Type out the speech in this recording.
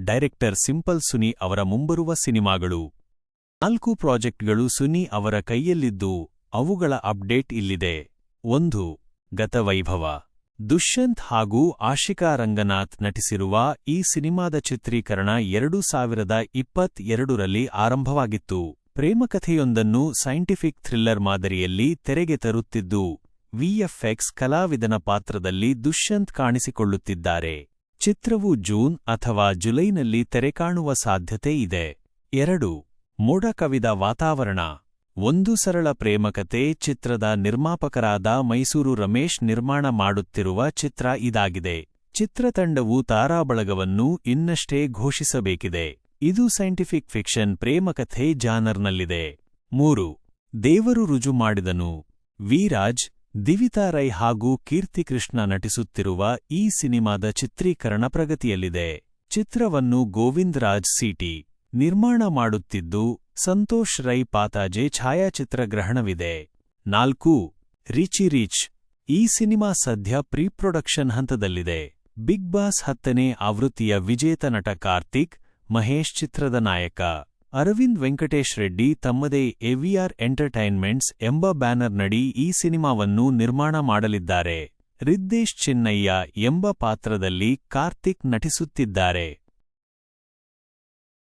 Director simple Suni ಅವರ ಮುಂಬರುವ ಸಿನಿಮಾಗಳು 4 ಪ್ರಾಜೆಕ್ಟ್ಗಳು ಸುನಿ ಅವರ ಕೈಯಲ್ಲಿದ್ದು ಅವುಗಳ ಅಪ್ಡೇಟ್ ಇಲ್ಲಿದೆ. 1. ಗತವೈಭವ. ದುಷ್ಯಂತ್ ಹಾಗೂ ಆಶಿಕಾ ರಂಗನಾಥ್ ನಟಿಸಿರುವ ಈ ಸಿನಿಮಾದ ಚಿತ್ರೀಕರಣ 2022ರಲ್ಲಿ ಆರಂಭವಾಗಿತ್ತು. ಪ್ರೇಮಕಥೆಯೊಂದನ್ನು ಸೈಂಟಿಫಿಕ್ ಥ್ರಿಲ್ಲರ್ ಮಾದರಿಯಲ್ಲಿ ತೆರೆಗೆ ತರುತ್ತಿದ್ದು ವಿಎಫ್ಎಕ್ಸ್ ಕಲಾವಿದನ ಪಾತ್ರದಲ್ಲಿ ದುಷ್ಯಂತ್ ಕಾಣಿಸಿಕೊಳ್ಳುತ್ತಿದ್ದಾರೆ. ಚಿತ್ರವು ಜೂನ್ ಅಥವಾ ಜುಲೈನಲ್ಲಿ ತೆರೆಕಾಣುವ ಸಾಧ್ಯತೆ ಇದೆ. 2. ಮೋಡ ಕವಿದ ವಾತಾವರಣ. ಒಂದು ಸರಳ ಪ್ರೇಮಕತೆ ಚಿತ್ರದ ನಿರ್ಮಾಪಕರಾದ ಮೈಸೂರು ರಮೇಶ್ ನಿರ್ಮಾಣ ಮಾಡುತ್ತಿರುವ ಚಿತ್ರ ಇದಾಗಿದೆ. ಚಿತ್ರತಂಡವು ತಾರಾಬಳಗವನ್ನು ಇನ್ನಷ್ಟೇ ಘೋಷಿಸಬೇಕಿದೆ. ಇದು ಸೈಂಟಿಫಿಕ್ ಫಿಕ್ಷನ್ ಪ್ರೇಮಕಥೆ ಜಾನರ್ನಲ್ಲಿದೆ. 3. ದೇವರು ರುಜು ಮಾಡಿದನು. ವಿರಾಜ್, ದಿವಿತಾ ರೈ ಹಾಗೂ ಕೀರ್ತಿಕೃಷ್ಣ ನಟಿಸುತ್ತಿರುವ ಈ ಸಿನಿಮಾದ ಚಿತ್ರೀಕರಣ ಪ್ರಗತಿಯಲ್ಲಿದೆ. ಚಿತ್ರವನ್ನು ಗೋವಿಂದ್ ರಾಜ್ ಸಿಟಿ ನಿರ್ಮಾಣ ಮಾಡುತ್ತಿದ್ದು ಸಂತೋಷ್ ರೈ ಪಾತಾಜೆ ಛಾಯಾಚಿತ್ರಗ್ರಹಣವಿದೆ. 4. Richie rich. ಈ ಸಿನಿಮಾ ಸದ್ಯ ಪ್ರೀ-ಪ್ರೊಡಕ್ಷನ್ ಹಂತದಲ್ಲಿದೆ. ಬಿಗ್ ಬಾಸ್ 10ನೇ ಆವೃತ್ತಿಯ ವಿಜೇತ ನಟ ಕಾರ್ತಿಕ್, ಮಹೇಶ್ ಚಿತ್ರದ ನಾಯಕ. ಅರವಿಂದ್ ವೆಂಕಟೇಶ್ ರೆಡ್ಡಿ ತಮ್ಮದೇ ಎವಿಆರ್ ಎಂಟರ್ಟೈನ್ಮೆಂಟ್ಸ್ ಎಂಬ ಬ್ಯಾನರ್ನಡಿ ಈ ಸಿನಿಮಾವನ್ನು ನಿರ್ಮಾಣ ಮಾಡಲಿದ್ದಾರೆ. ರಿದ್ದೇಶ್ ಚಿನ್ನಯ್ಯ ಎಂಬ ಪಾತ್ರದಲ್ಲಿ ಕಾರ್ತಿಕ್ ನಟಿಸುತ್ತಿದ್ದಾರೆ.